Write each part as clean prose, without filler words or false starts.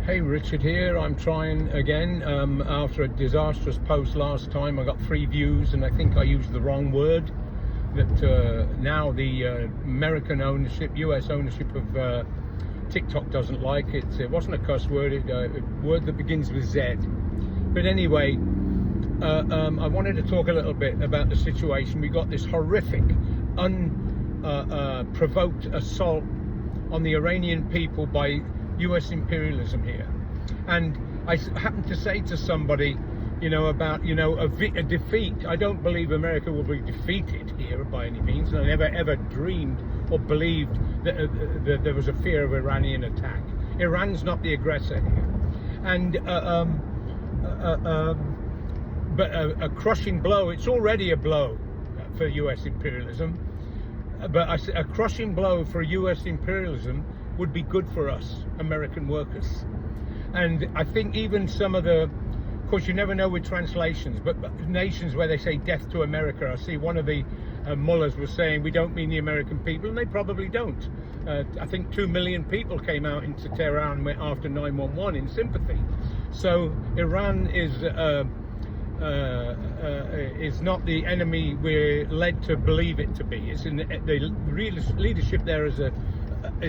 Hey, Richard here. I'm trying again. After a disastrous post last time, I got 3 views, and I think I used the wrong word. That now the American ownership, US ownership of TikTok doesn't like it. It wasn't a cuss word, a word that begins with Z. But anyway, I wanted to talk a little bit about the situation. We got this horrific, unprovoked assault on the Iranian people by US imperialism here. And I happened to say to somebody, about, a defeat. I don't believe America will be defeated here by any means. I never ever dreamed or believed that there was a fear of Iranian attack. Iran's not the aggressor here. And but a crushing blow, it's already a blow for US imperialism, but a crushing blow for US imperialism would be good for us, American workers. And I think even some of of course you never know with translations, but nations where they say death to America, I see one of the mullahs was saying we don't mean the American people, and they probably don't. I think 2 million people came out into Tehran after 9/11 in sympathy. So Iran is not the enemy we're led to believe it to be. It's in the leadership there is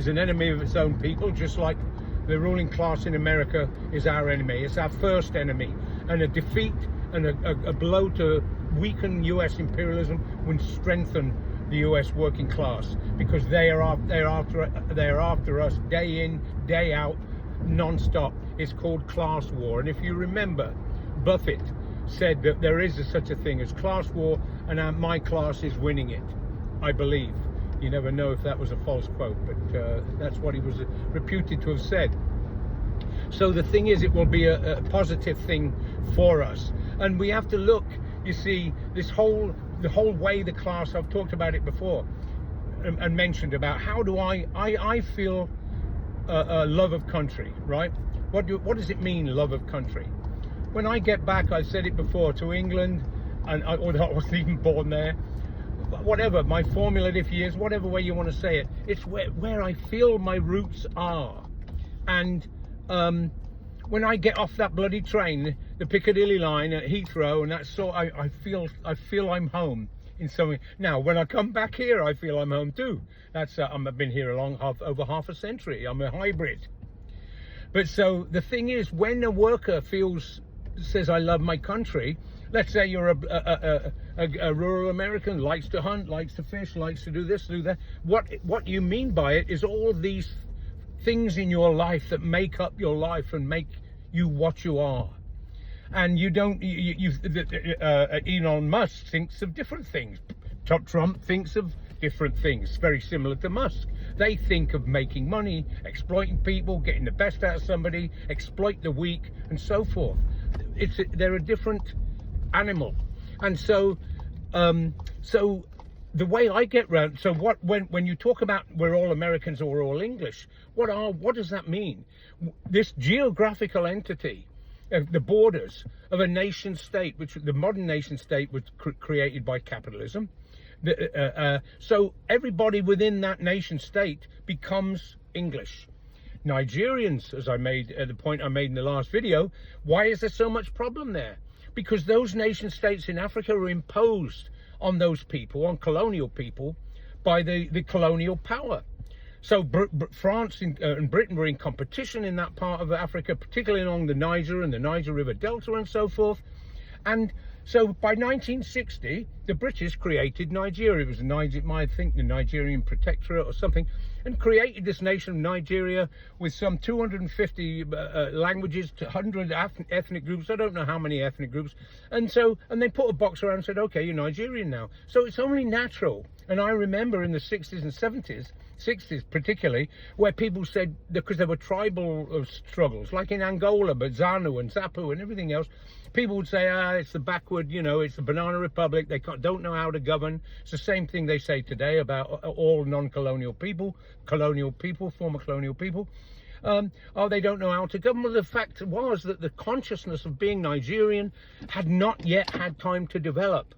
an enemy of its own people, just like the ruling class in America is our enemy. It's our first enemy, and a defeat and a blow to weaken US imperialism would strengthen the US working class, because they are after us day in, day out, non-stop. It's called class war. And if you remember, Buffett said that there is such a thing as class war, and my class is winning it, I believe. You never know if that was a false quote, but that's what he was reputed to have said. So the thing is, it will be a positive thing for us. And we have to look, you see, the whole way the class, I've talked about it before and mentioned about how do I feel a love of country, right? What does it mean, love of country? When I get back, I've said it before, to England, and although I wasn't even born there, whatever, my formative years, whatever way you want to say it, it's where I feel my roots are. And when I get off that bloody train, the Piccadilly line at Heathrow, and that's so I feel I'm home in some way. Now, when I come back here, I feel I'm home too. That's I've been here over half a century. I'm a hybrid. But so the thing is, when a worker says I love my country, let's say you're a rural American, likes to hunt, likes to fish, likes to do this, do that. What you mean by it is all these things in your life that make up your life and make you what you are. And you don't. Elon Musk thinks of different things. Trump thinks of different things, very similar to Musk. They think of making money, exploiting people, getting the best out of somebody, exploit the weak, and so forth. They're a different animal. And so the way I get round, so when you talk about we're all Americans or we're all English, what does that mean? This geographical entity, the borders of a nation state, which the modern nation state was created by capitalism. So everybody within that nation state becomes English. Nigerians, as the point I made in the last video, why is there so much problem there? Because those nation states in Africa are imposed on those people, on colonial people, by the colonial power. So France and Britain were in competition in that part of Africa, particularly along the Niger and the Niger River Delta and so forth. And so by 1960, the British created Nigeria. It was I think the Nigerian Protectorate or something, and created this nation of Nigeria with some 250 languages, 100 ethnic groups. I don't know how many ethnic groups. And they put a box around and said, okay, you're Nigerian now. So it's only natural. And I remember in the 60s and 70s, 60s particularly, where people said, because there were tribal struggles, like in Angola, but ZANU and ZAPU and everything else, people would say, it's the backward, it's the banana republic, they don't know how to govern. It's the same thing they say today about all non-colonial people, former colonial people. They don't know how to govern. Well, the fact was that the consciousness of being Nigerian had not yet had time to develop.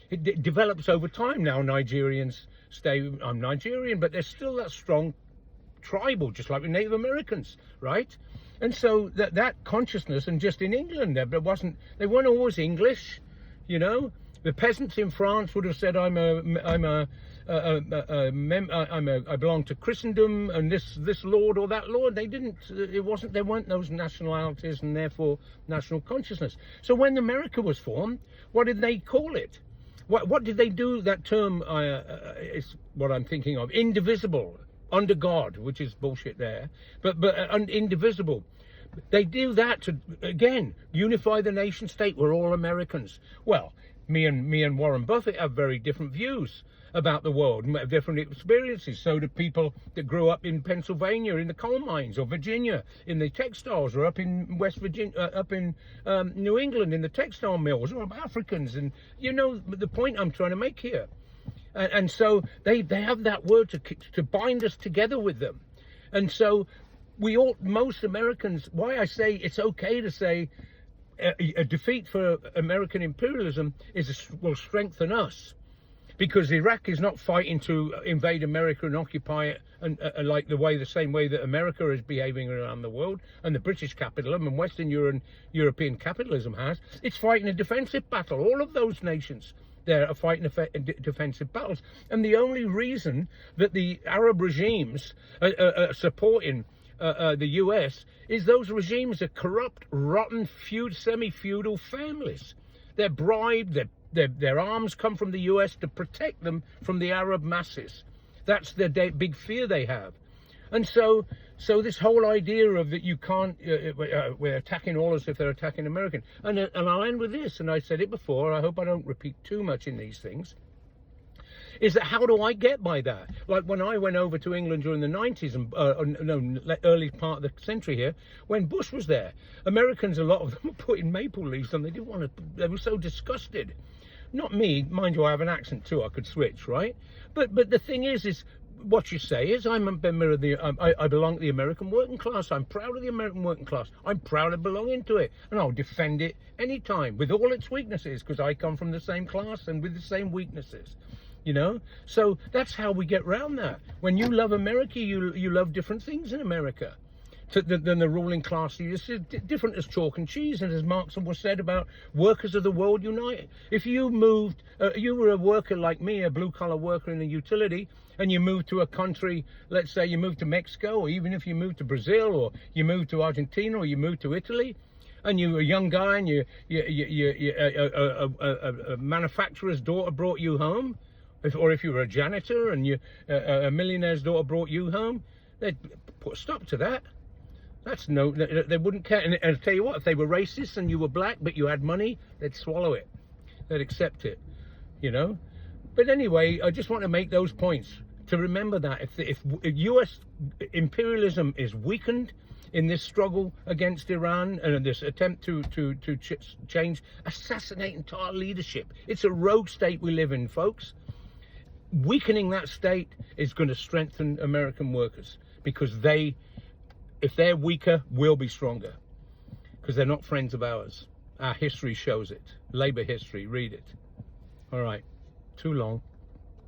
It develops over time now. Nigerians say, I'm Nigerian, but there's still that strong tribal, just like with Native Americans, right? And so that consciousness, and just in England, they weren't always English, you know. The peasants in France would have said, I belong to Christendom and this lord or that lord. They didn't. There weren't those nationalities and therefore national consciousness. So when America was formed, what did they call it? What did they do? That term is what I'm thinking of. Indivisible, under God, which is bullshit there. But indivisible. They do that to, again, unify the nation state. We're all Americans. Well, me and Warren Buffett have very different views about the world, different experiences. So do people that grew up in Pennsylvania in the coal mines, or Virginia in the textiles, or up in West Virginia, up in New England in the textile mills, or Africans. And you know the point I'm trying to make here. And so they have that word to bind us together with them. And so most Americans, why I say it's okay to say a defeat for American imperialism will strengthen us, because Iraq is not fighting to invade America and occupy it, and like the same way that America is behaving around the world, and the British capitalism and Western European capitalism has. It's fighting a defensive battle. All of those nations there are fighting defensive battles, and the only reason that the Arab regimes are supporting the US is those regimes are corrupt, rotten, semi-feudal families. They're bribed, their arms come from the US to protect them from the Arab masses. That's the big fear they have. And so this whole idea of that you can't, we're attacking all as if they're attacking American. And I'll end with this, and I said it before, I hope I don't repeat too much in these things, is that how do I get by that? Like when I went over to England during the 90s and early part of the century here, when Bush was there, Americans, a lot of them were putting maple leaves on. They didn't want to, they were so disgusted. Not me, mind you, I have an accent too, I could switch, right? But the thing is what you say is, I belong to the American working class. I'm proud of the American working class. I'm proud of belonging to it, and I'll defend it anytime with all its weaknesses, because I come from the same class and with the same weaknesses. You know, so that's how we get round that. When you love America, you love different things in America than the ruling class. It's different as chalk and cheese, and as Marx was said about workers of the world unite. If you moved, you were a worker like me, a blue-collar worker in a utility, and you moved to a country, let's say you moved to Mexico, or even if you moved to Brazil, or you moved to Argentina, or you moved to Italy, and you were a young guy, and a manufacturer's daughter brought you home, or if you were a janitor and a millionaire's daughter brought you home, they'd put a stop to that. They wouldn't care. And I'll tell you what, if they were racist and you were black but you had money, they'd swallow it. They'd accept it, you know. But anyway, I just want to make those points to remember that if US imperialism is weakened in this struggle against Iran and this attempt to change, assassinate entire leadership. It's a rogue state we live in, folks. Weakening that state is going to strengthen American workers, because if they're weaker, we'll be stronger, because they're not friends of ours. Our history shows it. Labor history, read it. All right, too long.